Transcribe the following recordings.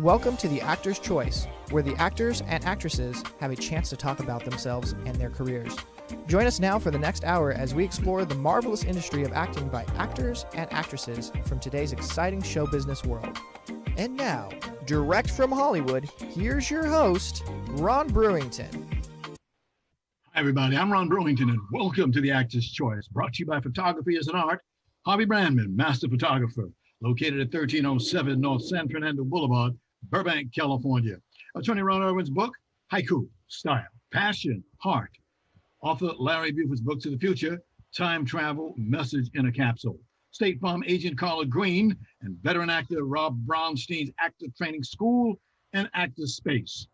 Welcome to The Actor's Choice, where the actors and actresses have a chance to talk about themselves and their careers. Join us now for the next hour as we explore the marvelous industry of acting by actors and actresses from today's exciting show business world. And now, direct from Hollywood, here's your host, Ron Brewington. Hi, everybody. I'm Ron Brewington, and welcome to The Actor's Choice, brought to you by Photography as an Art. Hobby Brandman, master photographer, located at 1307 North San Fernando Boulevard, Burbank, California. Attorney Ron Irwin's book, Haiku, Style, Passion, Heart. Author Larry Buford's book, To the Future, Time Travel, Message in a Capsule. State Farm agent Carla Green, and veteran actor Rob Brownstein's Actor Training School and Actor Space.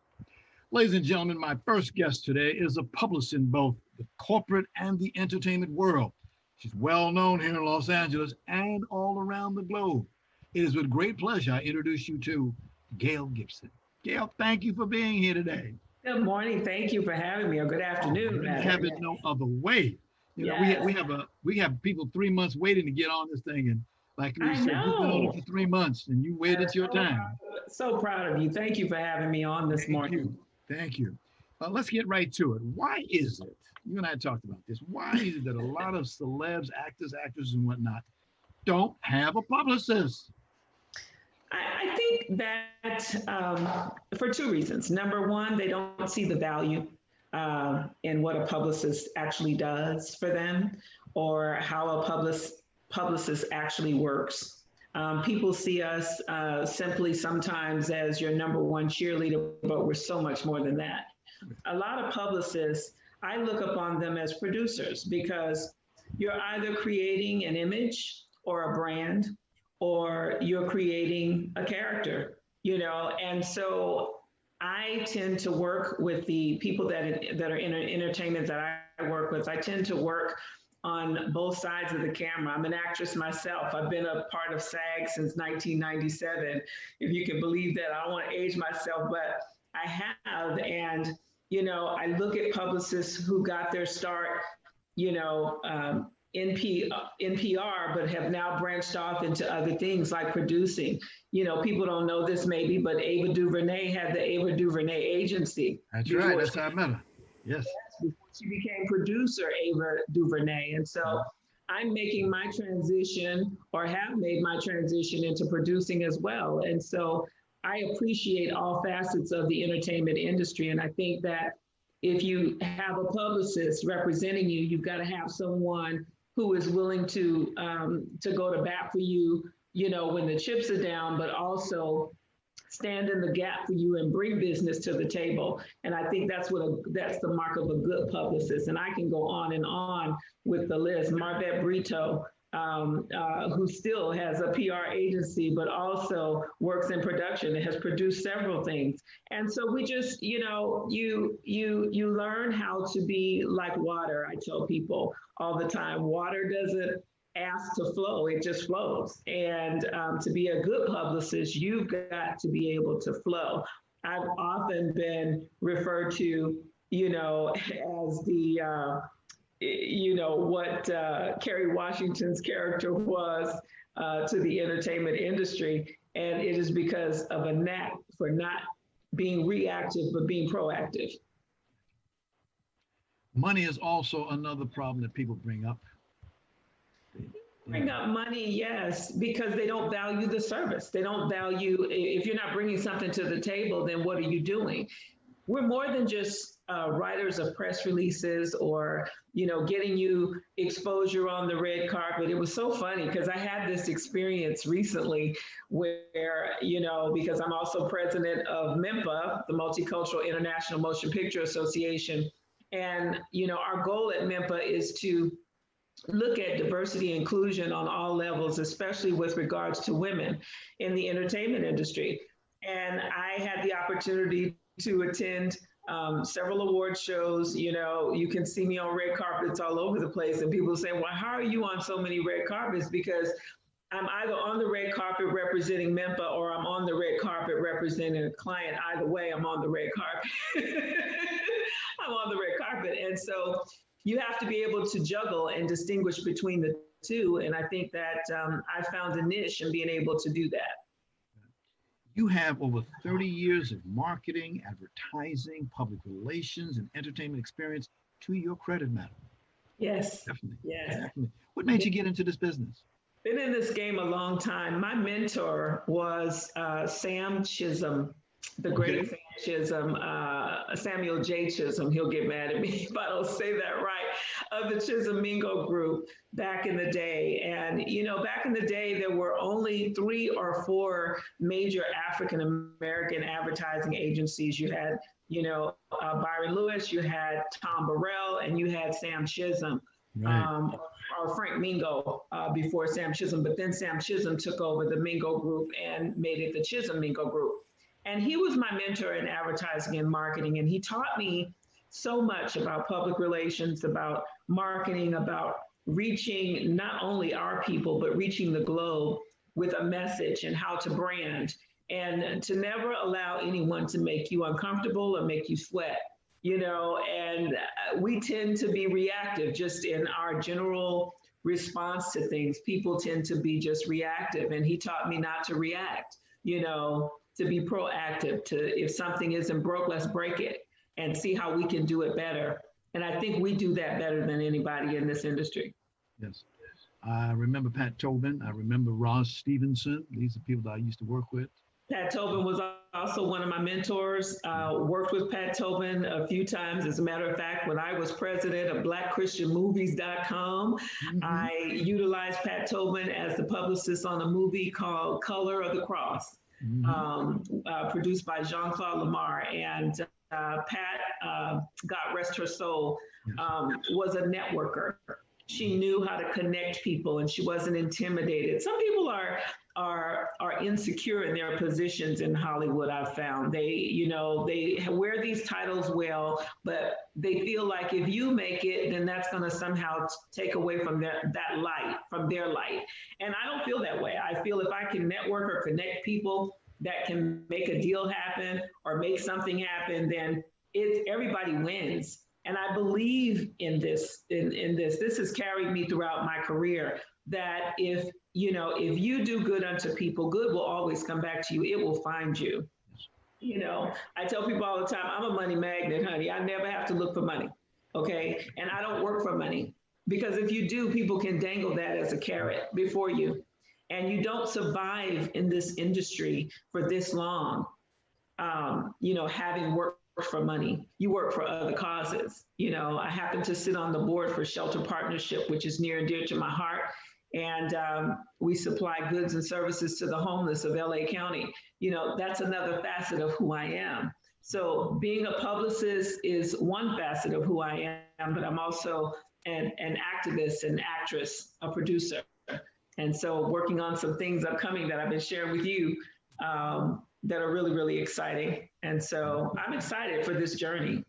Ladies and gentlemen, my first guest today is a publicist in both the corporate and the entertainment world. She's well known here in Los Angeles and all around the globe. It is with great pleasure I introduce you to Gail Gibson. Gail, thank you for being here today. Good morning. Thank you for having me, or good afternoon. We have it no other way. You know, we have people 3 months waiting to get on this thing, and like we said, you've been on it for 3 months, and you waited your time. So proud of you. Thank you for having me on this morning. Thank you. Let's get right to it. Why is it? You and I talked about this. Why is it that a lot of celebs, actors, actresses, and whatnot don't have a publicist? I think that for two reasons. Number one, they don't see the value in what a publicist actually does for them, or how a publicist actually works. People see us simply sometimes as your number one cheerleader, but we're so much more than that. A lot of publicists, I look upon them as producers, because you're either creating an image or a brand, or you're creating a character, you know? And so I tend to work with the people that are in entertainment that I work with. I tend to work on both sides of the camera. I'm an actress myself. I've been a part of SAG since 1997. If you can believe that. I don't want to age myself, but I have. And, you know, I look at publicists who got their start, you know, in PR, but have now branched off into other things like producing. You know, people don't know this maybe, but Ava DuVernay had the Ava DuVernay Agency. That's right. That's how I met her. Yes. Before she became producer, Ava DuVernay. And so I'm making my transition, or have made my transition, into producing as well. And so I appreciate all facets of the entertainment industry. And I think that if you have a publicist representing you, you've got to have someone who is willing to go to bat for you, you know, when the chips are down, but also stand in the gap for you and bring business to the table. And I think that's the mark of a good publicist. And I can go on and on with the list. Marvette Brito, who still has a PR agency, but also works in production and has produced several things. And so we just, you know, you learn how to be like water. I tell people all the time, water doesn't ask to flow, it just flows. And to be a good publicist, you've got to be able to flow. I've often been referred to, you know, as the, you know, what Kerry Washington's character was to the entertainment industry. And it is because of a knack for not being reactive, but being proactive. Money is also another problem that people bring up. Bring up money, yes, because they don't value the service. They don't value, if you're not bringing something to the table, then what are you doing? We're more than just writers of press releases, or, you know, getting you exposure on the red carpet. It was so funny because I had this experience recently where, you know, because I'm also president of MIMPA, the Multicultural International Motion Picture Association. And, you know, our goal at MIMPA is to look at diversity and inclusion on all levels, especially with regards to women in the entertainment industry. And I had the opportunity to attend several award shows. You know, you can see me on red carpets all over the place, and people say, well, how are you on so many red carpets? Because I'm either on the red carpet representing MIMPA, or I'm on the red carpet representing a client. Either way, I'm on the red carpet. I'm on the red carpet. And so you have to be able to juggle and distinguish between the two. And I think that I found a niche in being able to do that. You have over 30 years of marketing, advertising, public relations, and entertainment experience to your credit, madam. Yes. Definitely. Yes. Definitely. What made you get into this business? Been in this game a long time. My mentor was Sam Chisholm, the great Sam Chisholm, Samuel J. Chisholm. He'll get mad at me if I don't say that right, of the Chisholm Mingo Group back in the day. And, you know, back in the day, there were only 3 or 4 major African-American advertising agencies. You had, you know, Byron Lewis, you had Tom Burrell, and you had Sam Chisholm. Right. Or Frank Mingo before Sam Chisholm, but then Sam Chisholm took over the Mingo Group and made it the Chisholm Mingo Group. And he was my mentor in advertising and marketing, and he taught me so much about public relations, about marketing, about reaching not only our people, but reaching the globe with a message and how to brand, and to never allow anyone to make you uncomfortable or make you sweat. You know, and we tend to be reactive just in our general response to things. People tend to be just reactive. And he taught me not to react, you know, to be proactive, to if something isn't broke, let's break it and see how we can do it better. And I think we do that better than anybody in this industry. Yes. I remember Pat Tobin. I remember Ross Stevenson. These are people that I used to work with. Pat Tobin was also one of my mentors. Worked with Pat Tobin a few times. As a matter of fact, when I was president of BlackChristianMovies.com, I utilized Pat Tobin as the publicist on a movie called Color of the Cross, produced by Jean-Claude Lamar. And Pat, God rest her soul, was a networker. She knew how to connect people, and she wasn't intimidated. Some people are insecure in their positions in Hollywood. I've found they wear these titles well, but they feel like if you make it, then that's going to somehow take away from their light. And I don't feel that way. I feel if I can network or connect people that can make a deal happen or make something happen, then everybody wins. And I believe in this. This has carried me throughout my career, that if you do good unto people, good will always come back to you. It will find you. You know, I tell people all the time, I'm a money magnet, honey. I never have to look for money. Okay. And I don't work for money, because if you do, people can dangle that as a carrot before you. And you don't survive in this industry for this long, having worked for money. You work for other causes. You know, I happen to sit on the board for Shelter Partnership, which is near and dear to my heart. And we supply goods and services to the homeless of LA County. You know, that's another facet of who I am. So being a publicist is one facet of who I am, but I'm also an activist, an actress, a producer. And so working on some things upcoming that I've been sharing with you that are really, really exciting. And so I'm excited for this journey.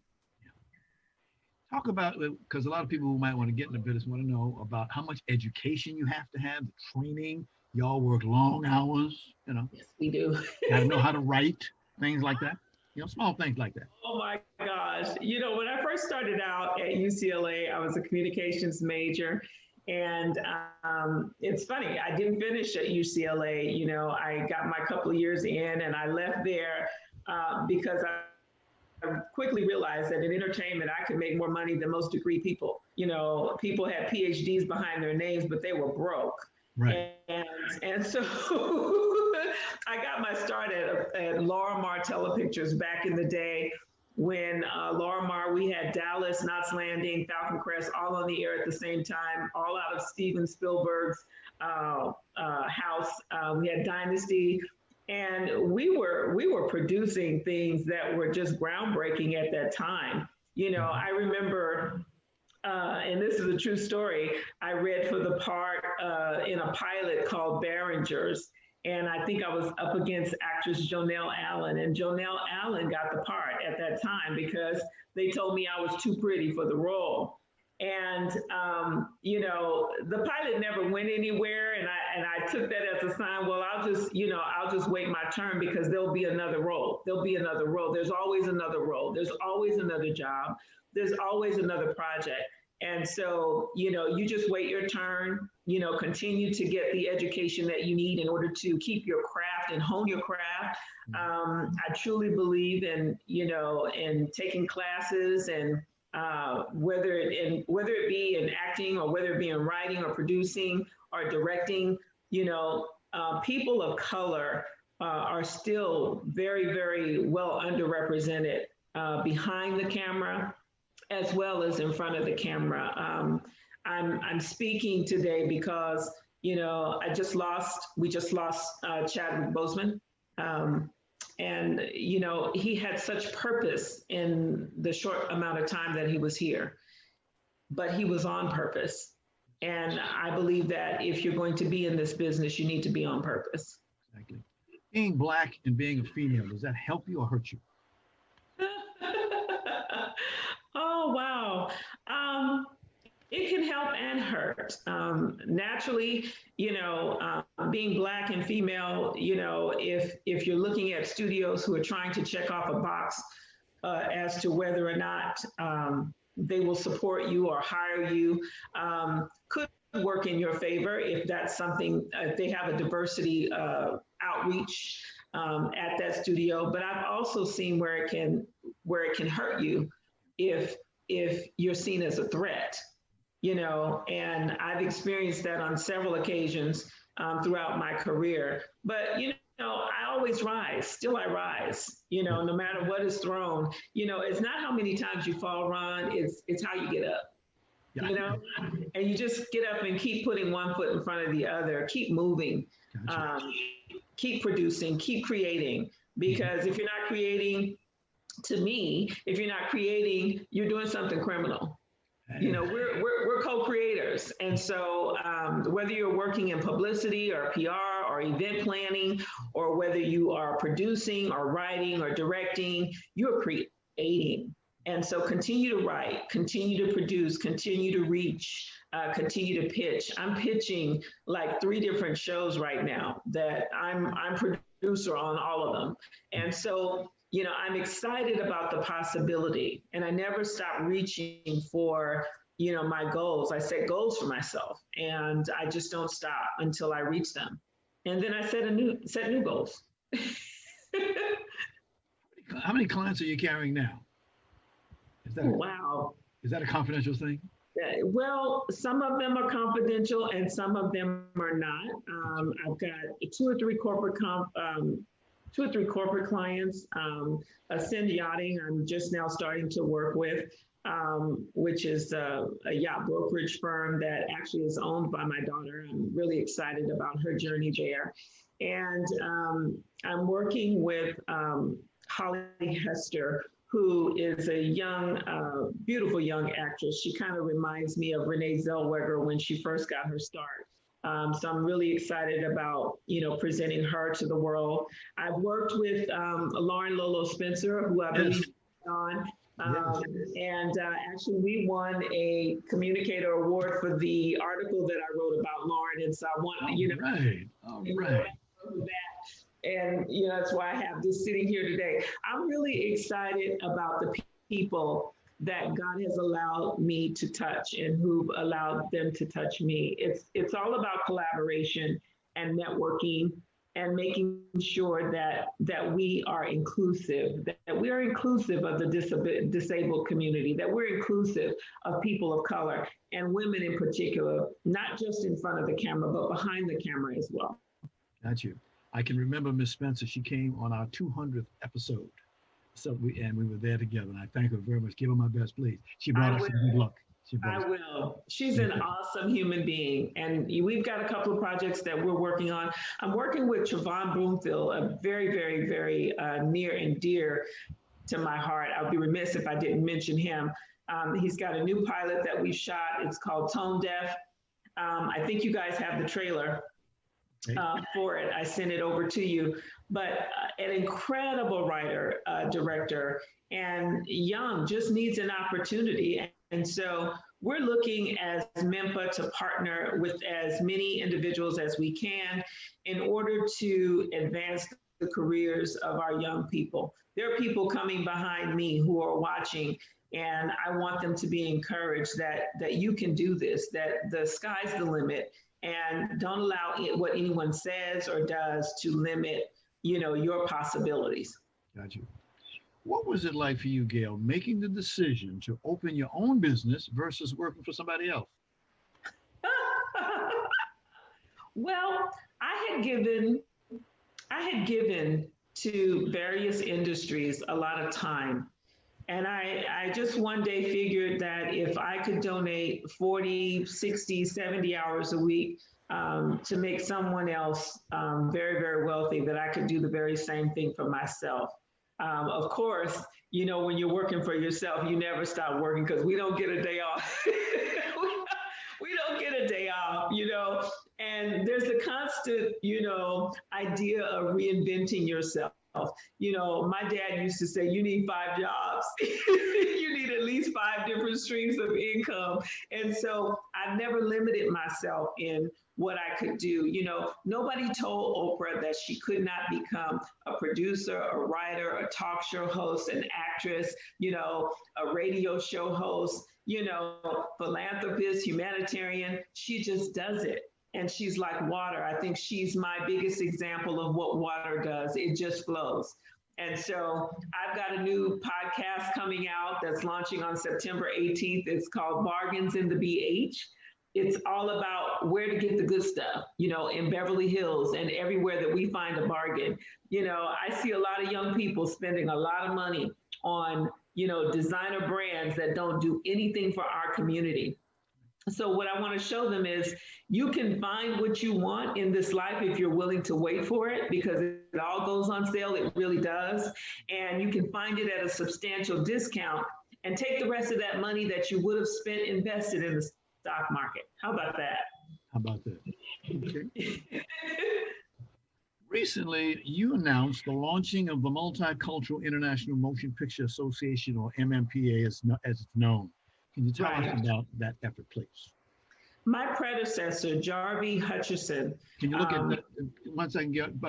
Talk about, because a lot of people who might want to get in the business want to know about how much education you have to have, the training. Y'all work long hours, you know. Yes, we do. Got to know how to write, things like that. You know, small things like that. Oh my gosh. You know, when I first started out at UCLA, I was a communications major. And it's funny, I didn't finish at UCLA. You know, I got my couple of years in and I left there because I quickly realized that in entertainment, I could make more money than most degree people. You know, people had PhDs behind their names, but they were broke. Right. And so I got my start at Laura Mar Telepictures back in the day when Laura Mar, we had Dallas, Knots Landing, Falcon Crest, all on the air at the same time, all out of Steven Spielberg's house. We had Dynasty. And we were producing things that were just groundbreaking at that time. You know, I remember, and this is a true story, I read for the part in a pilot called Behringers. And I think I was up against actress Jonelle Allen. And Jonelle Allen got the part at that time because they told me I was too pretty for the role. And, you know, the pilot never went anywhere. And I took that as a sign, well, I'll just wait my turn because there'll be another role. There'll be another role. There's always another role. There's always another job. There's always another project. And so, you just wait your turn, continue to get the education that you need in order to keep your craft and hone your craft. I truly believe in taking classes, and whether it be in acting, or whether it be in writing or producing or directing, people of color are still very, very well underrepresented behind the camera, as well as in front of the camera. I'm speaking today because, we just lost Chadwick Boseman. And, he had such purpose in the short amount of time that he was here, but he was on purpose. And I believe that if you're going to be in this business, you need to be on purpose. Exactly. Being Black and being a female, does that help you or hurt you? Oh, wow. It can help and hurt. Naturally, being Black and female, if you're looking at studios who are trying to check off a box as to whether or not they will support you or hire you, could work in your favor if that's something, if they have a diversity outreach at that studio. But I've also seen where it can hurt you if you're seen as a threat, and I've experienced that on several occasions throughout my career. But, I always rise, still I rise, no matter what is thrown. It's not how many times you fall, Ron, it's how you get up. Yeah. And you just get up and keep putting one foot in front of the other, keep moving, gotcha. Keep producing, keep creating, because if you're not creating, to me, if you're not creating, you're doing something criminal. We're co-creators. And so whether you're working in publicity or PR or event planning, or whether you are producing or writing or directing, you're creating. And so continue to write, continue to produce, continue to reach, continue to pitch. I'm pitching like 3 different shows right now that I'm producer on all of them. And so, I'm excited about the possibility, and I never stop reaching for, my goals. I set goals for myself, and I just don't stop until I reach them. And then I set new goals. How many clients are you carrying now? Wow. Is that a confidential thing? Well, some of them are confidential and some of them are not. I've got 2 or 3 corporate clients. Ascend Yachting, I'm just now starting to work with, which is a yacht brokerage firm that actually is owned by my daughter. I'm really excited about her journey there. And I'm working with Holly Hester, who is a young, beautiful young actress. She kind of reminds me of Renee Zellweger when she first got her start. So I'm really excited about, presenting her to the world. I've worked with Lauren Lolo Spencer, who I believe is on. And actually, we won a Communicator Award for the article that I wrote about Lauren. And so I want, All right. And, that's why I have this sitting here today. I'm really excited about the people that God has allowed me to touch and who've allowed them to touch me. It's all about collaboration and networking and making sure that we are inclusive, that we are inclusive of the disabled community, that we're inclusive of people of color and women in particular, not just in front of the camera, but behind the camera as well. Got you. I can remember Miss Spencer. She came on our 200th episode. So we were there together, and I thank her very much. Give her my best, please. She brought us some good luck. I will. She's an awesome human being. And we've got a couple of projects that we're working on. I'm working with Trevon Broomfield, a very, very, very near and dear to my heart. I'd be remiss if I didn't mention him. He's got a new pilot that we shot. It's called Tone Deaf. I think you guys have the trailer for it. I sent it over to you. But an incredible writer, director, and young, just needs an opportunity. And so we're looking as MEMPA to partner with as many individuals as we can in order to advance the careers of our young people. There are people coming behind me who are watching And I want them to be encouraged that you can do this, that the sky's the limit, and don't allow what anyone says or does to limit, your possibilities. Got you. What was it like for you, Gail, making the decision to open your own business versus working for somebody else? Well, I had given to various industries a lot of time. And I just one day figured that if I could donate 40, 60, 70 hours a week to make someone else very, very wealthy, that I could do the very same thing for myself. Of course, when you're working for yourself, you never stop working because we don't get a day off. We don't get a day off, and there's a constant, idea of reinventing yourself. My dad used to say, you need 5 jobs. You need at least 5 different streams of income. And so I've never limited myself in what I could do. Nobody told Oprah that she could not become a producer, a writer, a talk show host, an actress, a radio show host, philanthropist, humanitarian. She just does it. And she's like water. I think she's my biggest example of what water does. It just flows. And so I've got a new podcast coming out that's launching on September 18th. It's called Bargains in the BH. It's all about where to get the good stuff, in Beverly Hills and everywhere that we find a bargain. I see a lot of young people spending a lot of money on, designer brands that don't do anything for our community. So what I want to show them is you can find what you want in this life if you're willing to wait for it, because it all goes on sale. It really does. And you can find it at a substantial discount and take the rest of that money that you would have spent invested in the stock market. How about that? How about that? Okay. Recently, you announced the launching of the Multicultural International Motion Picture Association, or MMPA as it's known. Can you tell us about that effort, please? My predecessor, Jarvie Hutchison. Can you look at 1 second,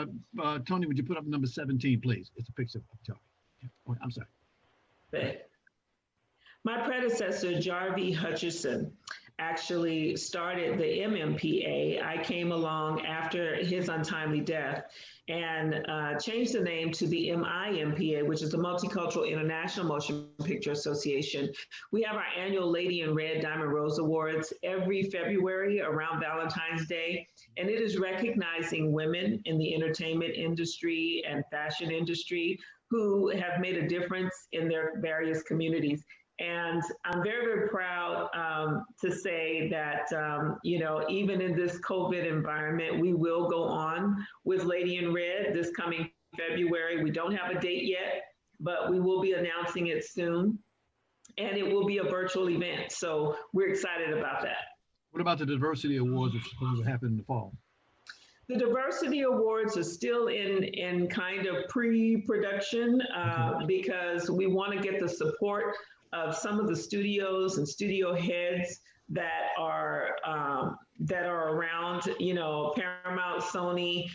Tony, would you put up number 17, please? It's a picture of Jarvie. Oh, I'm sorry. My predecessor, Jarvie Hutchison, actually started the MMPA. I came along after his untimely death and changed the name to the MIMPA, which is the Multicultural International Motion Picture Association. We have our annual Lady in Red Diamond Rose Awards every February around Valentine's Day, and it is recognizing women in the entertainment industry and fashion industry who have made a difference in their various communities. And I'm very, very proud to say that, even in this COVID environment, we will go on with Lady in Red this coming February. We don't have a date yet, but we will be announcing it soon. And it will be a virtual event. So we're excited about that. What about the Diversity Awards, which are supposed to happen in the fall? The Diversity Awards are still in kind of pre-production because we want to get the support of some of the studios and studio heads that are around, Paramount, Sony,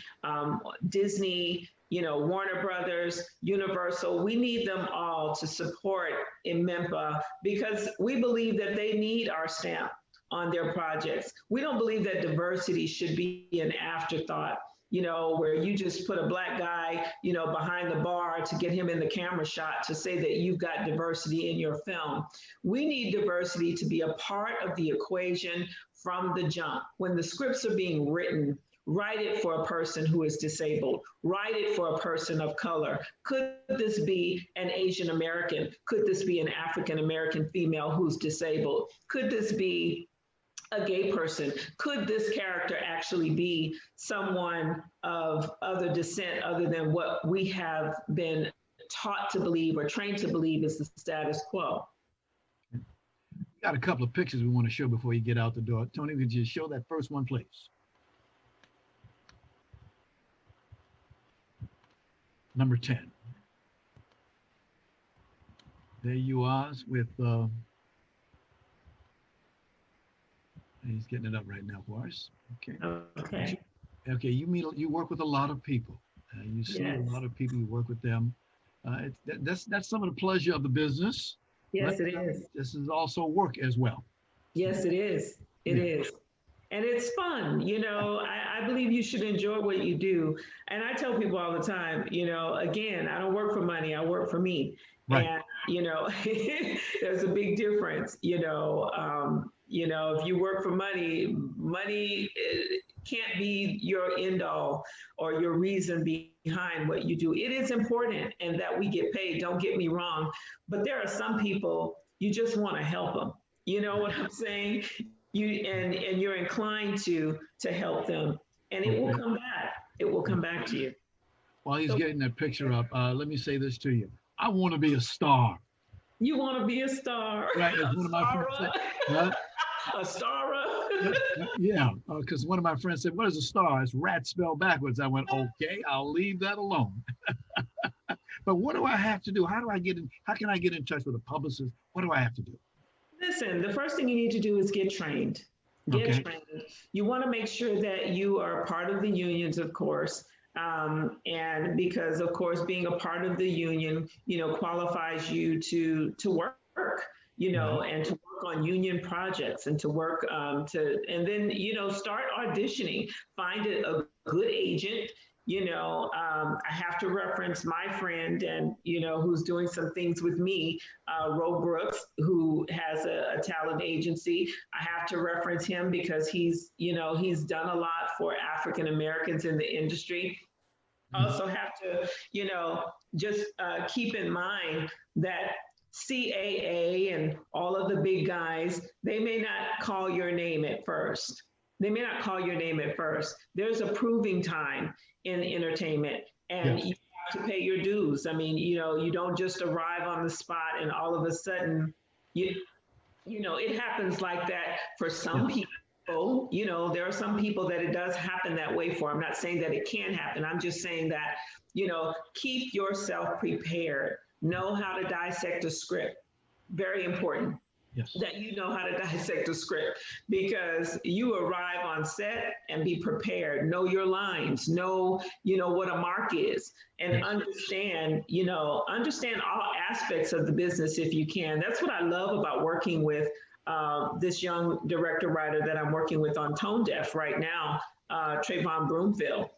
Disney, Warner Brothers, Universal. We need them all to support MMPA because we believe that they need our stamp on their projects. We don't believe that diversity should be an afterthought, where you just put a Black guy, behind the bar to get him in the camera shot to say that you've got diversity in your film. We need diversity to be a part of the equation from the jump. When the scripts are being written, write it for a person who is disabled. Write it for a person of color. Could this be an Asian American? Could this be an African American female who's disabled? Could this be a gay person? Could this character actually be someone of other descent other than what we have been taught to believe or trained to believe is the status quo? We got a couple of pictures we want to show before you get out the door. Tony, could you show that first one, please? Number 10. There you are with he's getting it up right now for us. Okay. Okay. Okay. You work with a lot of people. You see a lot of people. You work with them. That's some of the pleasure of the business. Yes, it is. This is also work as well. Yes, it is. It is. And it's fun. I believe you should enjoy what you do. And I tell people all the time, again, I don't work for money, I work for me. Right. And, there's a big difference. If you work for money, money can't be your end all or your reason behind what you do. It is important and that we get paid, don't get me wrong. But there are some people, you just want to help them. You know what I'm saying? And you're inclined to help them, and it will come back. It will come back to you. While he's getting that picture up, let me say this to you. I want to be a star. You want to be a star? Right. As one of my friends said, huh? A star? Yeah, because one of my friends said, "What is a star?" It's rat spelled backwards. I went, "Okay, I'll leave that alone." But what do I have to do? How can I get in touch with a publicist? What do I have to do? Listen, the first thing you need to do is get trained. Get trained. You want to make sure that you are part of the unions, of course. And because, of course, being a part of the union, qualifies you to work, and to work on union projects and to work and then, start auditioning, find a good agent. I have to reference my friend and, who's doing some things with me, Ro Brooks, who has a talent agency. I have to reference him because he's done a lot for African Americans in the industry. Also have to, just keep in mind that CAA and all of the big guys, they may not call your name at first. There's a proving time in entertainment, and you have to pay your dues. I mean, you don't just arrive on the spot and all of a sudden, it happens like that for some people. There are some people that it does happen that way for. I'm not saying that it can happen. I'm just saying that, keep yourself prepared. Know how to dissect a script. Very important. Yes. That you know how to dissect a script, because you arrive on set and be prepared. Know your lines. Know what a mark is, and understand all aspects of the business if you can. That's what I love about working with this young director writer that I'm working with on Tone Deaf right now, Trayvon Broomfield.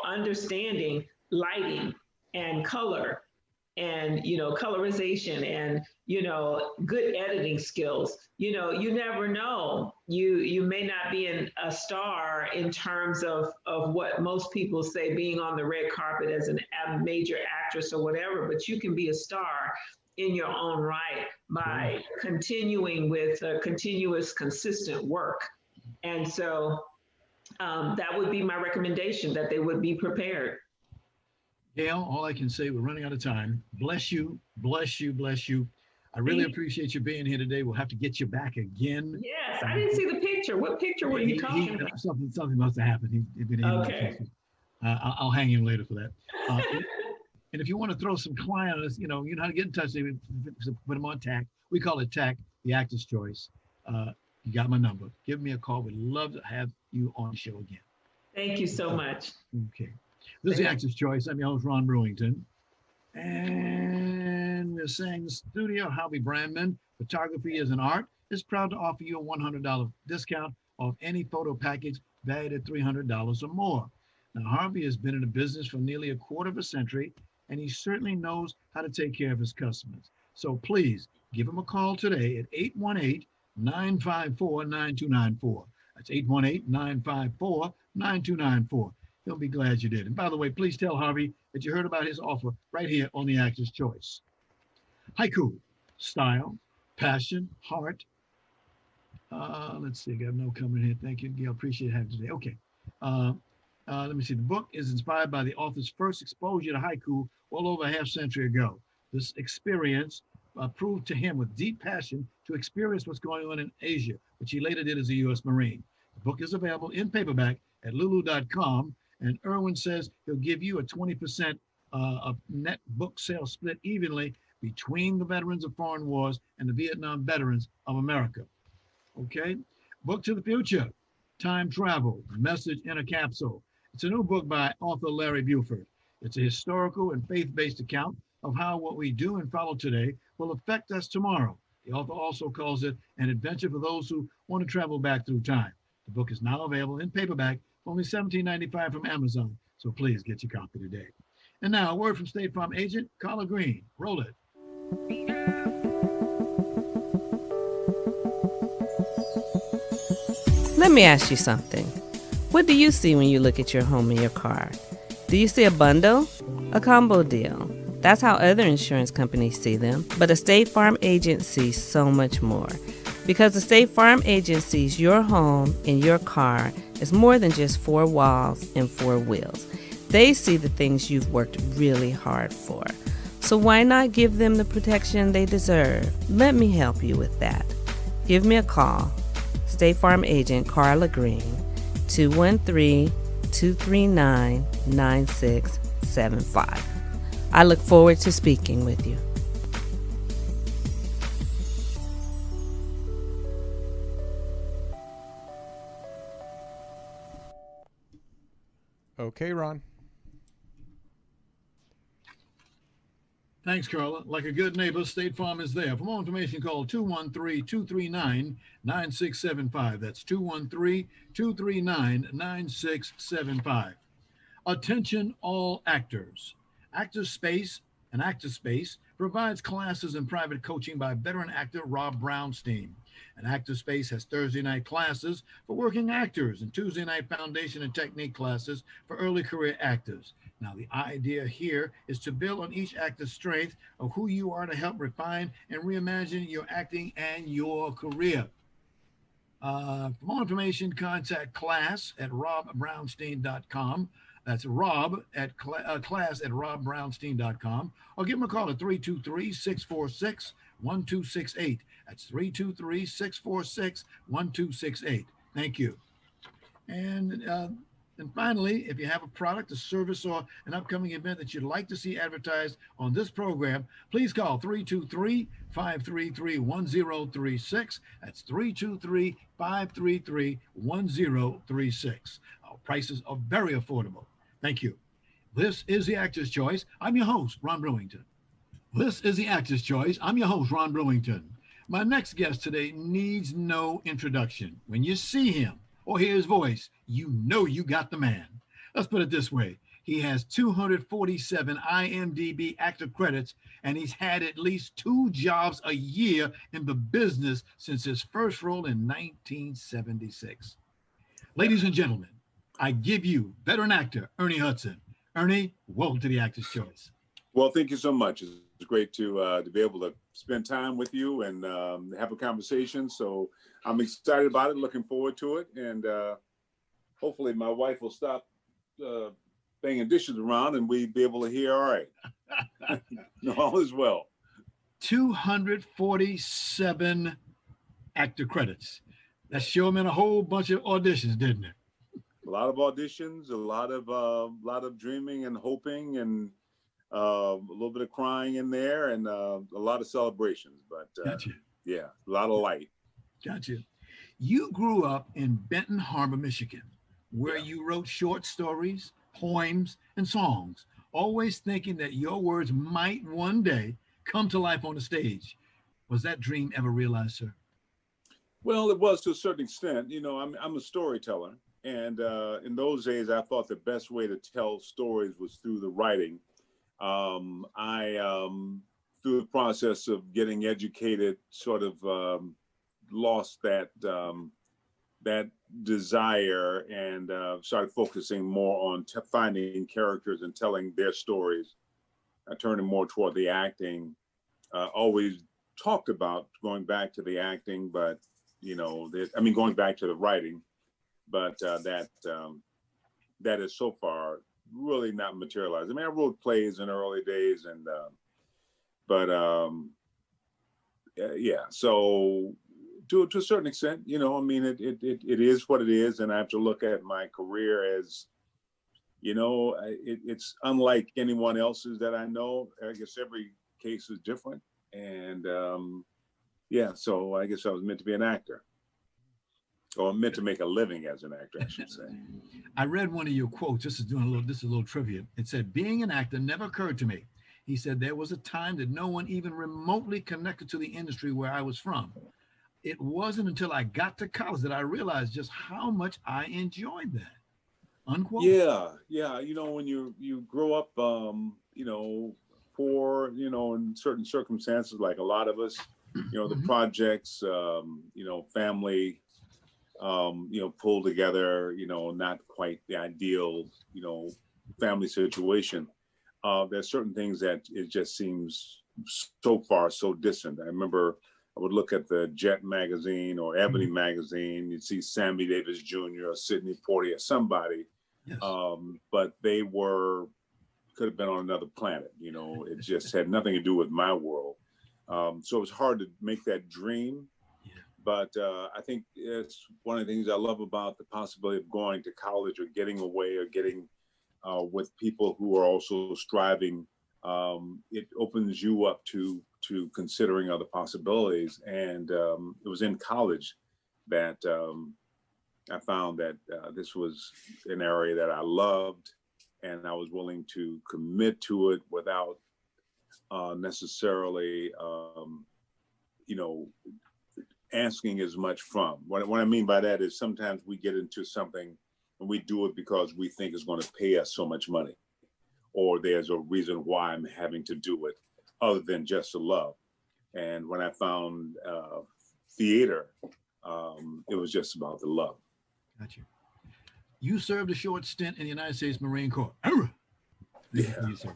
Understanding lighting and color and colorization and good editing skills. You never know. You may not be a star in terms of what most people say, being on the red carpet as a major actress or whatever, but you can be a star in your own right by continuing with continuous, consistent work. And so that would be my recommendation, that they would be prepared. Gail, all I can say, we're running out of time. Bless you, bless you, bless you. I really appreciate you being here today. We'll have to get you back again. Yes, I didn't see the picture. What picture were you talking about? Something must have happened. Okay. I'll hang him later for that. And if you want to throw some clients, you know how to get in touch. Put them on TAC. We call it TAC, the Actor's Choice. You got my number. Give me a call. We'd love to have you on the show again. Thank you so much. Okay. This is the Actor's Choice. I'm your host, Ron Brewington. And we're saying the studio, Harvey Brandman, Photography is an Art, is proud to offer you a $100 discount off any photo package valued at $300 or more. Now, Harvey has been in the business for nearly a quarter of a century, and he certainly knows how to take care of his customers. So please give him a call today at 818-954-9294. That's 818-954-9294. He'll be glad you did. And by the way, please tell Harvey that you heard about his offer right here on the Actor's Choice. Haiku, style, passion, heart. Let's see, I got no comment here. Thank you, Gail. Appreciate having you today. Okay. Let me see. The book is inspired by the author's first exposure to haiku well over a half century ago. This experience proved to him with deep passion to experience what's going on in Asia, which he later did as a U.S. Marine. The book is available in paperback at lulu.com. And Erwin says he'll give you a 20% of net book sales split evenly between the veterans of foreign wars and the Vietnam veterans of America. Okay. Book to the Future, Time Travel, Message in a Capsule. It's a new book by author Larry Buford. It's a historical and faith-based account of how what we do and follow today will affect us tomorrow. The author also calls it an adventure for those who want to travel back through time. The book is now available in paperback for only $17.95 from Amazon, so please get your copy today. And now, a word from State Farm agent Carla Green. Roll it. Let me ask you something. What do you see when you look at your home and your car? Do you see a bundle? A combo deal? That's how other insurance companies see them. But a State Farm agent sees so much more. Because the State Farm agent sees your home and your car as more than just four walls and four wheels. They see the things you've worked really hard for. So why not give them the protection they deserve? Let me help you with that. Give me a call. State Farm agent Carla Green, 213-239-9675. I look forward to speaking with you. Okay, Ron. Thanks, Carla. Like a good neighbor, State Farm is there. For more information, call 213-239-9675. That's 213-239-9675. Attention all actors. Actors Space and Actor Space provides classes and private coaching by veteran actor Rob Brownstein. And Actor Space has Thursday night classes for working actors and Tuesday night foundation and technique classes for early career actors. Now, the idea here is to build on each actor's strength of who you are to help refine and reimagine your acting and your career. For more information, contact class at robbrownstein.com. That's Rob at class at robbrownstein.com, or give him a call at 323-646-1268. That's 323-646-1268. Thank you. And finally, if you have a product, a service, or an upcoming event that you'd like to see advertised on this program, please call 323-533-1036. That's 323-533-1036. Our prices are very affordable. Thank you. This is The Actor's Choice. I'm your host, Ron Brewington. This is The Actor's Choice. I'm your host, Ron Brewington. My next guest today needs no introduction. When you see him or hear his voice, you know you got the man. Let's put it this way. He has 247 IMDb actor credits, and he's had at least 2 jobs a year in the business since his first role in 1976. Ladies and gentlemen, I give you veteran actor Ernie Hudson. Ernie, welcome to The Actor's Choice. Well, thank you so much. It's great to be able to spend time with you and have a conversation. So I'm excited about it, looking forward to it. And hopefully my wife will stop banging dishes around and we'll be able to hear all right. All is well. 247 actor credits. That showed him in a whole bunch of auditions, didn't it? A lot of auditions, a lot of dreaming and hoping, and a little bit of crying in there, and a lot of celebrations. But Gotcha. Yeah, a lot of light. Gotcha. You grew up in Benton Harbor, Michigan, where you wrote short stories, poems, and songs, always thinking that your words might one day come to life on the stage. Was that dream ever realized, sir? Well, it was to a certain extent. You know, I'm a storyteller. And in those days, I thought the best way to tell stories was through the writing. Through the process of getting educated, sort of lost that desire and started focusing more on finding characters and telling their stories, turning more toward the acting. Always talked about going back to the acting, but, you know, going back to the writing. But that is so far really not materialized. I mean, I wrote plays in the early days, and yeah. So to a certain extent, you know, I mean, it is what it is, and I have to look at my career as, you know, it's unlike anyone else's that I know. I guess every case is different, and yeah. So I guess I was meant to be an actor. Or meant to make a living as an actor, I should say. I read one of your quotes. This is a little trivia. It said, "Being an actor never occurred to me. He said, there was a time that no one even remotely connected to the industry where I was from. It wasn't until I got to college that I realized just how much I enjoyed that. Unquote. Yeah. You know, when you grow up, you know, poor, you know, in certain circumstances, like a lot of us, you know, the projects, you know, family, you know, pulled together, you know, not quite the ideal, you know, family situation. There's certain things that it just seems so far, so distant. I remember I would look at the Jet magazine or Ebony magazine. You'd see Sammy Davis Jr. or Sidney Poitier, somebody, Yes. but they could have been on another planet. You know, it just had nothing to do with my world. So it was hard to make that dream. Yeah. But I think it's one of the things I love about the possibility of going to college or getting away or getting with people who are also striving. It opens you up to considering other possibilities. And it was in college that I found that this was an area that I loved, and I was willing to commit to it without necessarily, you know, asking as much from. What I mean by that is sometimes we get into something and we do it because we think it's going to pay us so much money, or there's a reason why I'm having to do it other than just the love. And when I found theater, it was just about the love. Got you. You served a short stint in the United States Marine Corps. Yeah. Thank you, sir.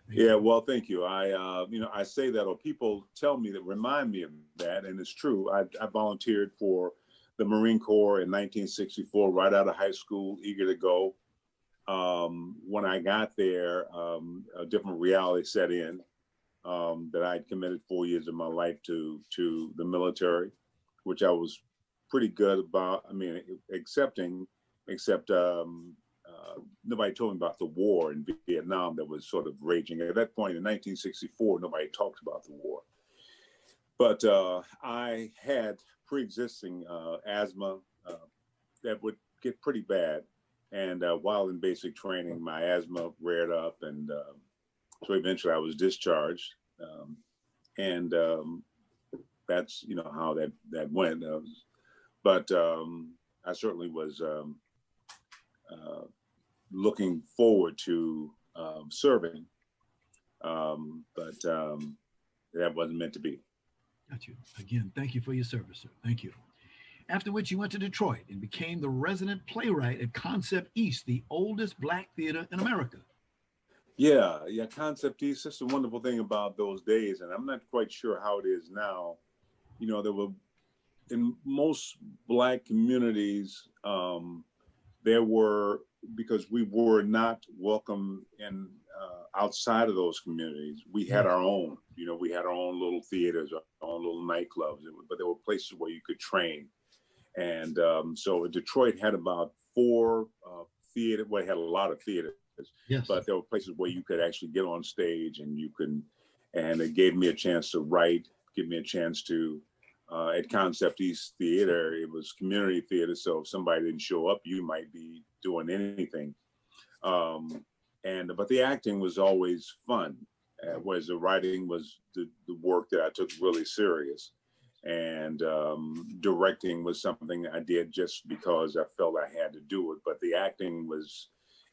Yeah, well, thank you. You know, I say that, or people tell me that, remind me of that, and it's true. I volunteered for the Marine Corps in 1964, right out of high school, eager to go. When I got there, a different reality set in, that I'd committed 4 years of my life to the military, which I was pretty good about. I mean, accepting, except nobody told me about the war in Vietnam that was sort of raging. At that point in 1964, nobody talked about the war. But I had pre-existing asthma that would get pretty bad. And while in basic training, my asthma reared up. And so eventually I was discharged. And that's, you know, how that went. But I certainly was looking forward to serving, but that wasn't meant to be. Got you. Again, thank you for your service, sir. Thank you. After which you went to Detroit and became the resident playwright at Concept East, the oldest Black theater in America. Yeah, Concept East. That's the wonderful thing about those days, and I'm not quite sure how it is now. You know, there were, in most Black communities, there were, because we were not welcome in outside of those communities, we had our own, you know, we had our own little theaters, our own little nightclubs, but there were places where you could train. And so Detroit had about 4 theater, well, it had a lot of theaters, yes, but there were places where you could actually get on stage and you can, and it gave me a chance to write, give me a chance to, at Concept East Theater, it was community theater. So if somebody didn't show up, you might be doing anything. But the acting was always fun, whereas the writing was the work that I took really serious. And directing was something I did just because I felt I had to do it. But the acting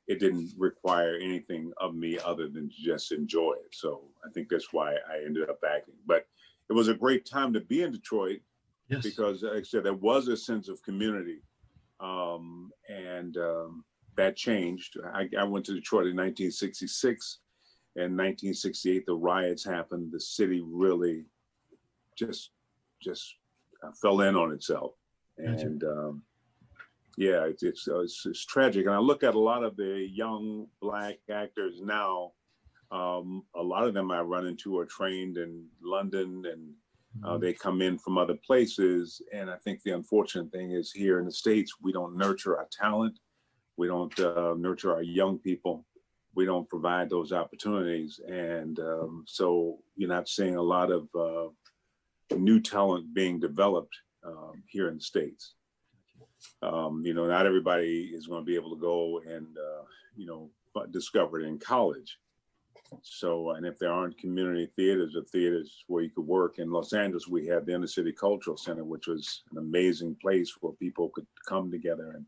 it didn't require anything of me other than to just enjoy it. So I think that's why I ended up acting. But it was a great time to be in Detroit, yes, because, like I said, there was a sense of community, that changed. I went to Detroit in 1966. In 1968, the riots happened. The city really just fell in on itself, and it's tragic. And I look at a lot of the young Black actors now. A lot of them I run into are trained in London, and they come in from other places. And I think the unfortunate thing is here in the States, we don't nurture our talent. We don't nurture our young people. We don't provide those opportunities. And so you're not seeing a lot of new talent being developed here in the States. You know, not everybody is going to be able to go and, discover it in college. So, and if there aren't community theaters or theaters where you could work, in Los Angeles, we had the Inner City Cultural Center, which was an amazing place where people could come together. And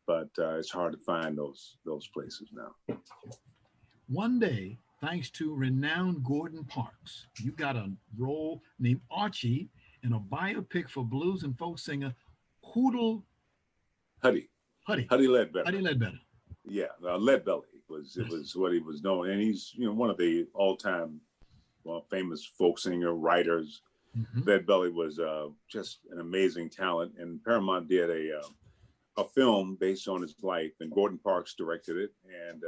but it's hard to find those places now. One day, thanks to renowned Gordon Parks, you got a role named Archie in a biopic for blues and folk singer Huddy Ledbetter. Huddy Ledbetter. Yeah, Leadbelly was what he was known, and he's one of the all-time famous folk singer writers. Mm-hmm. Leadbelly was just an amazing talent, and Paramount did a film based on his life, and Gordon Parks directed it, and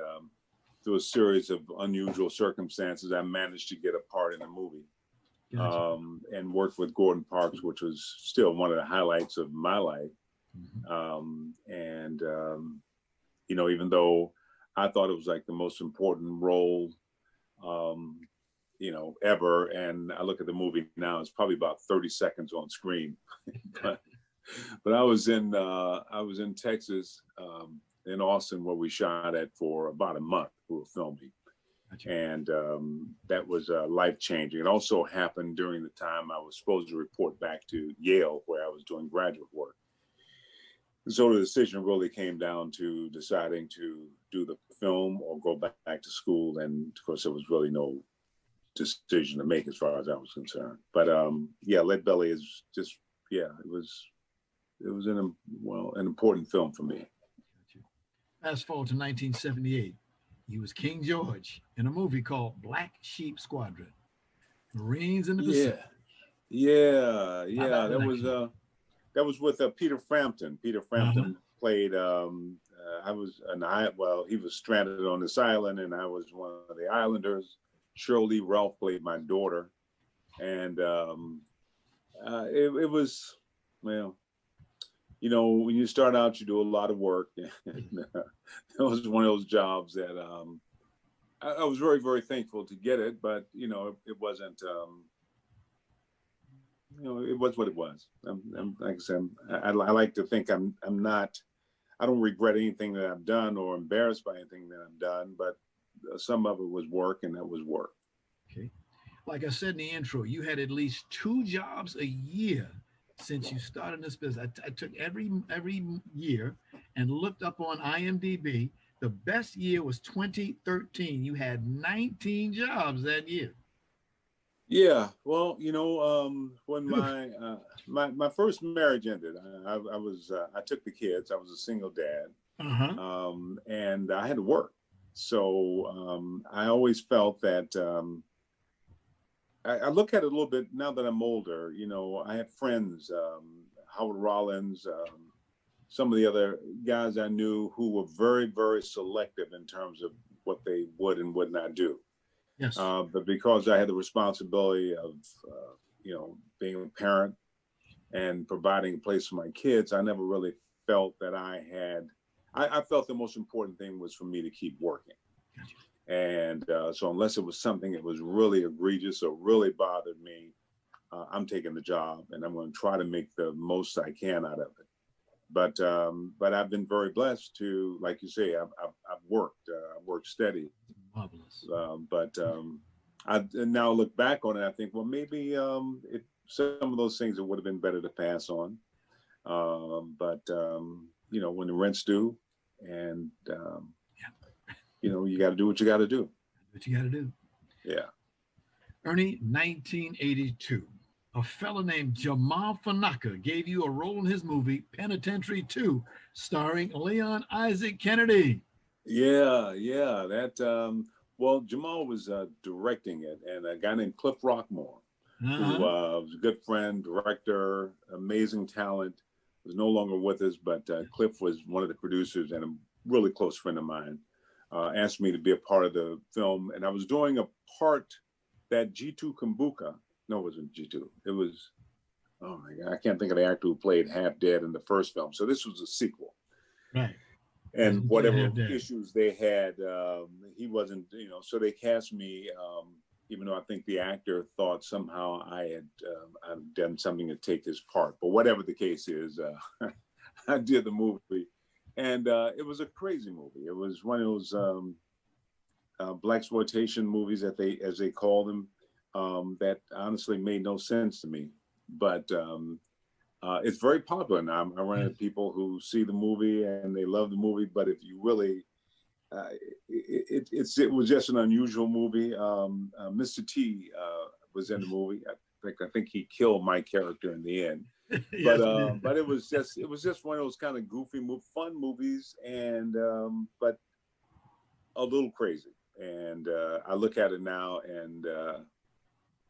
through a series of unusual circumstances, I managed to get a part in the movie. Gotcha. And worked with Gordon Parks, which was still one of the highlights of my life. Mm-hmm. Even though I thought it was like the most important role, ever, and I look at the movie now, it's probably about 30 seconds on screen. but I was in Texas, in Austin, where we shot it for about a month. We were filming. Gotcha. And that was life-changing. It also happened during the time I was supposed to report back to Yale, where I was doing graduate work. And so the decision really came down to deciding to do the film or go back to school. And of course, there was really no decision to make as far as I was concerned. But Leadbelly is just, it was an important film for me. Fast forward to 1978. He was King George in a movie called Black Sheep Squadron, Marines in the Pacific. Yeah. That was with Peter Frampton. Peter Frampton played. He was stranded on this island, and I was one of the islanders. Shirley Ralph played my daughter, and it was, when you start out, you do a lot of work. And, it was one of those jobs that I was very, very thankful to get it, but it wasn't. It was what it was. Like I said, I like to think I don't regret anything that I've done or embarrassed by anything that I've done, but some of it was work, and that was work. Okay. Like I said in the intro, you had at least 2 jobs a year since you started this business. I took every year and looked up on IMDb. The best year was 2013. You had 19 jobs that year. Yeah, well, when my first marriage ended, I took the kids. I was a single dad, and I had to work. So I always felt that I look at it a little bit now that I'm older. I have friends, Howard Rollins, some of the other guys I knew who were very, very selective in terms of what they would and would not do. Yes. But because I had the responsibility of, being a parent and providing a place for my kids, I never really felt that I felt the most important thing was for me to keep working. Gotcha. And so unless it was something that was really egregious or really bothered me, I'm taking the job, and I'm going to try to make the most I can out of it. But I've been very blessed to, like you say, I've worked steady. Marvelous. I now look back on it, I think, well, maybe some of those things, it would have been better to pass on. When the rent's due, and you got to do what you got to do. What you got to do. Yeah. Ernie, 1982. A fella named Jamal Fanaka gave you a role in his movie Penitentiary 2, starring Leon Isaac Kennedy. Yeah. That Jamal was directing it, and a guy named Cliff Rockmore, who was a good friend, director, amazing talent, was no longer with us, but Cliff was one of the producers and a really close friend of mine. Asked me to be a part of the film, and I was doing a part that G2 Kumbuka. No, it wasn't G2. It was, oh my God, I can't think of the actor who played Half Dead in the first film. So this was a sequel. Right. And whatever issues they had, he wasn't, so they cast me, even though I think the actor thought somehow I'd done something to take his part. But whatever the case is, I did the movie. And it was a crazy movie. It was one of those, blaxploitation movies as they call them, that honestly made no sense to me. But it's very popular now. I run into people who see the movie and they love the movie, but if you really, it was just an unusual movie. Mr. T was in the movie. I think he killed my character in the end. Yes, But it was just one of those kind of goofy, fun movies, and but a little crazy. And I look at it now, and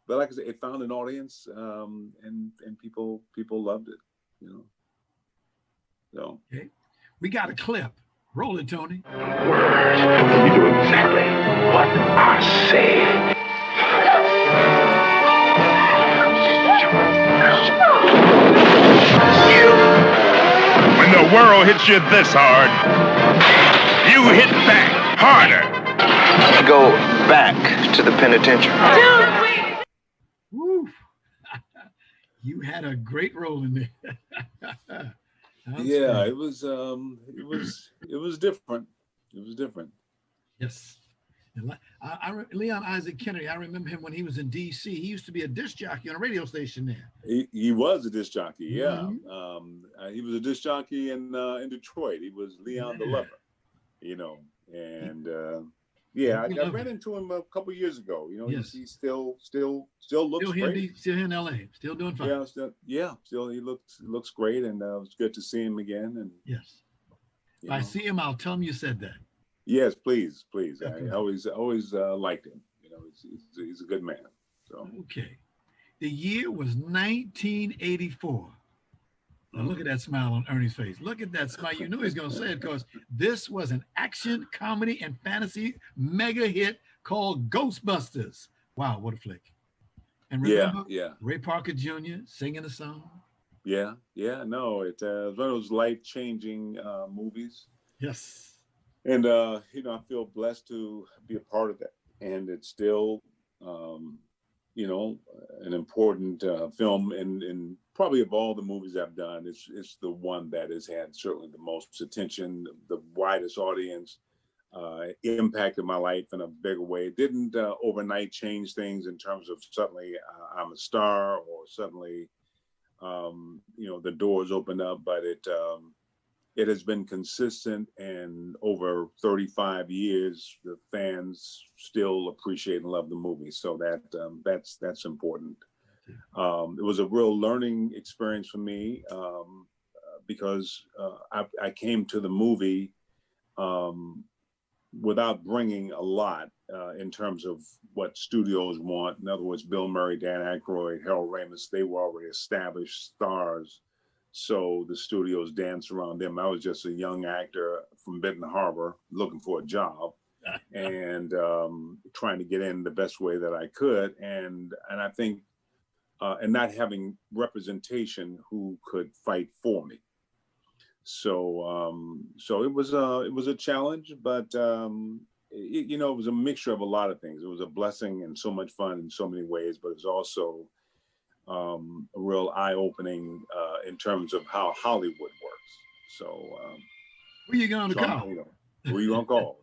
but like I said, it found an audience, and people loved it, you know. So okay. We got a clip. Roll it, Tony. Words. You do exactly what I say. When the world hits you this hard, you hit back harder. Go back to the penitentiary. Woo. You had a great role in there. yeah, it was different. It was different. Yes. Leon Isaac Kennedy, I remember him when he was in D.C. He used to be a disc jockey on a radio station there. He was a disc jockey, yeah. Mm-hmm. He was a disc jockey in Detroit. He was Leon the Lover, you know. And I ran into him a couple of years ago. You know, yes. he still looks great. Still here in L.A., still doing fine. Still he looks great, and it was good to see him again. And yes, if I see him, I'll tell him you said that. Yes, please. Okay. I always liked him. You know, he's a good man. So okay, the year was 1984. Now look at that smile on Ernie's face. Look at that smile. You knew he was going to say it because this was an action, comedy, and fantasy mega hit called Ghostbusters. Wow, what a flick! And remember, Ray Parker Jr. singing the song. No, it was one of those life-changing movies. Yes. And, I feel blessed to be a part of that. And it's still, an important film. And probably of all the movies I've done, it's the one that has had certainly the most attention, the widest audience, impacted my life in a bigger way. It didn't overnight change things in terms of suddenly I'm a star or suddenly, the doors opened up, but it has been consistent, and over 35 years, the fans still appreciate and love the movie. So that's important. It was a real learning experience for me because I came to the movie without bringing a lot in terms of what studios want. In other words, Bill Murray, Dan Aykroyd, Harold Ramis, they were already established stars. So the studios danced around them. I was just a young actor from Benton Harbor looking for a job and trying to get in the best way that I could. And I think, and not having representation who could fight for me. So it was a challenge, but it was a mixture of a lot of things. It was a blessing and so much fun in so many ways, but it's also a real eye-opening in terms of how Hollywood works. So who you going to call? Who you gonna call?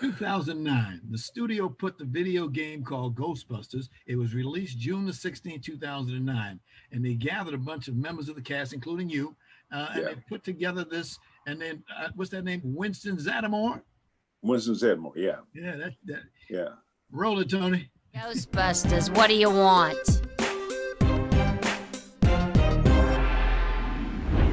2009, the studio put the video game called Ghostbusters. It was released June the 16th, 2009, and they gathered a bunch of members of the cast, including you, and they put together this. And then what's that name? Winston Zeddemore. Winston Zeddemore, yeah. Yeah, that. Yeah. Roll it, Tony. Ghostbusters, what do you want?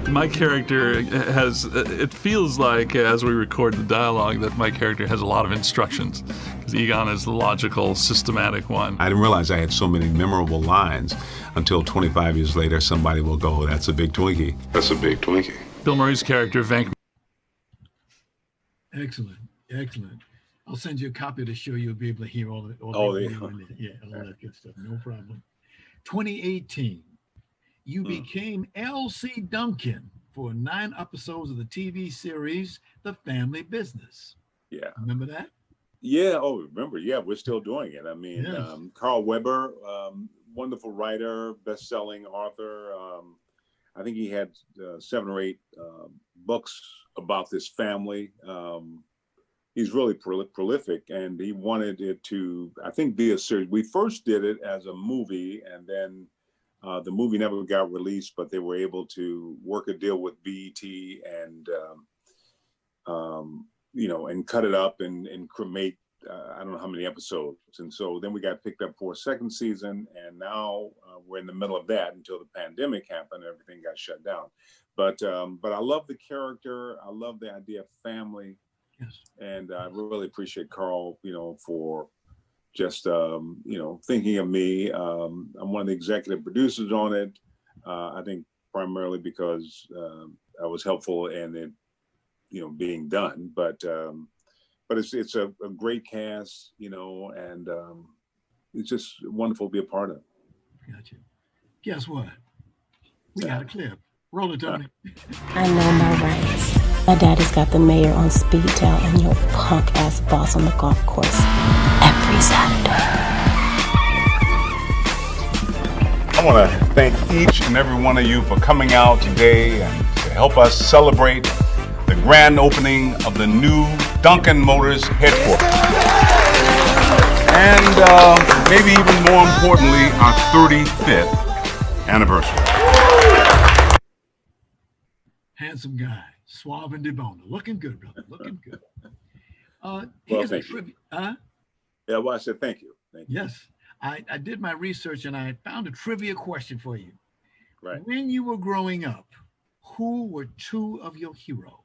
My character it feels like, as we record the dialogue, that my character has a lot of instructions. Because Egon is the logical, systematic one. I didn't realize I had so many memorable lines until 25 years later, somebody will go, "That's a big Twinkie." That's a big Twinkie. Bill Murray's character, Vank. Excellent. I'll send you a copy of the show. You'll be able to hear all that good stuff. No problem. 2018, you became L.C. Duncan for 9 episodes of the TV series The Family Business. Yeah. Remember that? Yeah. Oh, remember. Yeah, we're still doing it. I mean, Yes. Carl Weber, wonderful writer, best-selling author. I think he had 7 or 8 books about this family. he's really prolific, and he wanted it to, I think, be a series. We first did it as a movie, and then the movie never got released, but they were able to work a deal with BET and and cut it up and make I don't know how many episodes. And so then we got picked up for a second season, and now we're in the middle of that until the pandemic happened and everything got shut down. But I love the character. I love the idea of family. Yes. And I really appreciate Carl, for just, thinking of me. I'm one of the executive producers on it. I think primarily because I was helpful in it, being done. But it's a great cast, and it's just wonderful to be a part of. Gotcha. Guess what? We got a clip. Roll it, Tony. I know my rights. My daddy's got the mayor on speed dial and your punk ass boss on the golf course every Saturday. I want to thank each and every one of you for coming out today and to help us celebrate the grand opening of the new Duncan Motors headquarters. And maybe even more importantly, our 35th anniversary. Handsome guy, suave and debonair. Looking good, brother. Looking good. Well, Here's thank a you. trivia. Yeah, well, I said thank you. Thank you. Yes. I did my research and I found a trivia question for you. Right. When you were growing up, who were two of your heroes?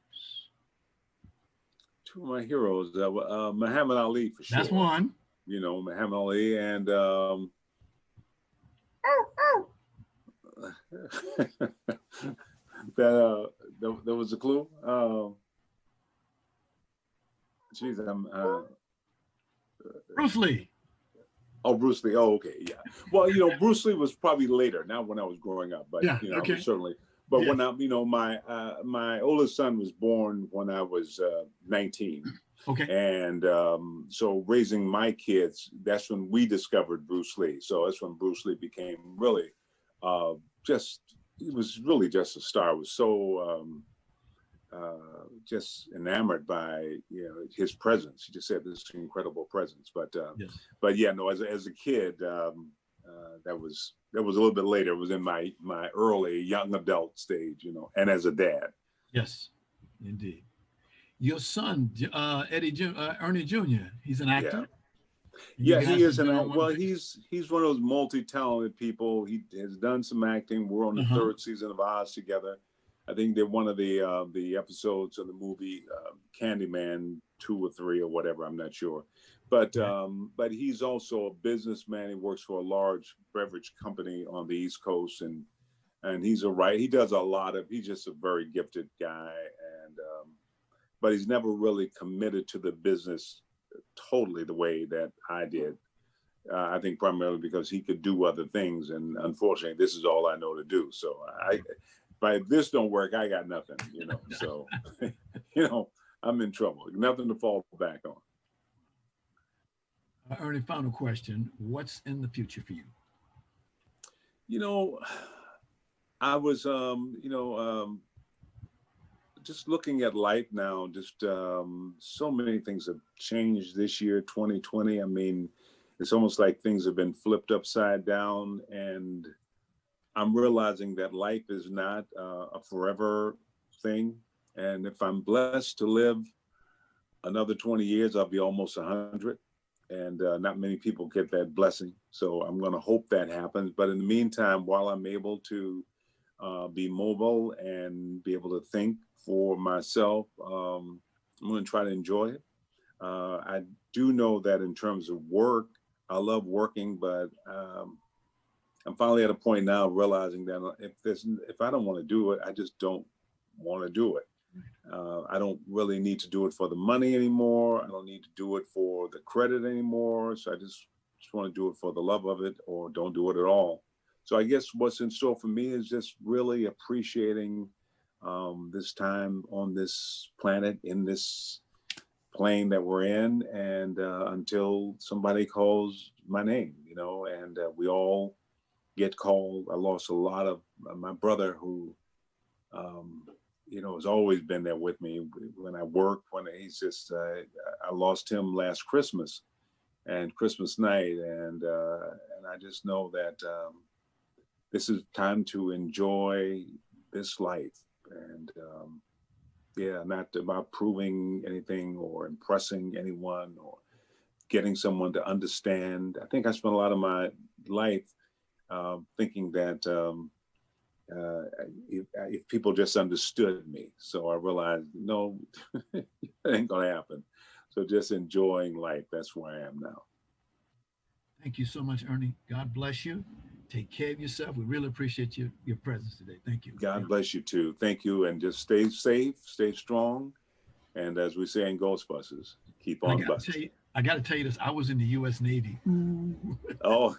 Two of my heroes, Muhammad Ali for sure. That's one. Muhammad Ali and there was a clue. Bruce Lee. Oh, Bruce Lee. Oh, okay, yeah. Well, Bruce Lee was probably later, not when I was growing up, but okay. certainly. But Yeah. when my oldest son was born when I was 19. Okay. And so raising my kids, that's when we discovered Bruce Lee. So that's when Bruce Lee became really he was really just a star. I was so just enamored by his presence. He just had this incredible presence. But Yes. but yeah, no, as a kid, that was a little bit later. It was in my early young adult stage, and as a dad. Yes, indeed. Your son, Ernie Jr., he's an actor. Yeah, he is he's one of those multi-talented people. He has done some acting. We're on the third season of Oz together. I think they're one of the episodes of the movie Candyman 2 or 3 or whatever. I'm not sure, but he's also a businessman. He works for a large beverage company on the East Coast, and he's he does a lot of. He's just a very gifted guy, and but he's never really committed to the business totally the way that I did. I think primarily because he could do other things, and unfortunately, this is all I know to do. So if this don't work, I got nothing, So, I'm in trouble. Nothing to fall back on. Ernie, final question: what's in the future for you? I was, just looking at life now. Just so many things have changed this year, 2020. I mean, it's almost like things have been flipped upside down, and I'm realizing that life is not a forever thing. And if I'm blessed to live another 20 years, I'll be almost 100. And not many people get that blessing. So I'm going to hope that happens. But in the meantime, while I'm able to be mobile and be able to think for myself, I'm going to try to enjoy it. I do know that in terms of work, I love working, but I'm finally at a point now realizing that if I don't want to do it, I just don't want to do it. I don't really need to do it for the money anymore. I don't need to do it for the credit anymore. So I just want to do it for the love of it, or don't do it at all. So I guess what's in store for me is just really appreciating this time on this planet, in this plane that we're in, and until somebody calls my name, and we all get called. I lost a lot of my brother who has always been there with me when I work. When he's just, I lost him last Christmas and Christmas night, and I just know that this is time to enjoy this life, and not about proving anything or impressing anyone or getting someone to understand. I think I spent a lot of my life thinking that if people just understood me. So I realized, no, it ain't gonna happen. So just enjoying life, that's where I am now. Thank you so much, Ernie. God bless you. Take care of yourself. We really appreciate your presence today. Thank you. God bless you too. Thank you. And just stay safe, stay strong. And as we say in Ghostbusters, keep on busting. I got to tell you this. I was in the U.S. Navy. Oh.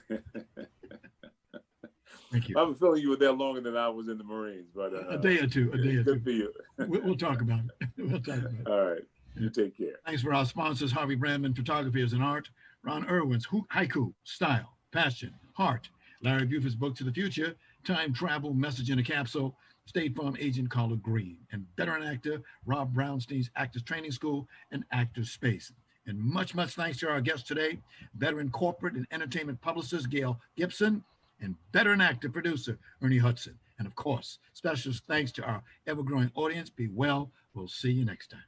Thank you. I have a feeling you were there longer than I was in the Marines, but a day or two. Good for you. We'll talk about it. We'll talk about it. All right. You take care. Thanks for our sponsors, Harvey Brandman, Photography is an Art, Ron Irwin's Haiku, Style, Passion, Heart, Larry Buford's Book to the Future, Time Travel, Message in a Capsule, State Farm Agent Collard Green, and veteran actor Rob Brownstein's Actors Training School and Actors Space. And much, much thanks to our guest today, veteran corporate and entertainment publicist Gail Gibson, and veteran actor producer Ernie Hudson. And of course, special thanks to our ever-growing audience. Be well. We'll see you next time.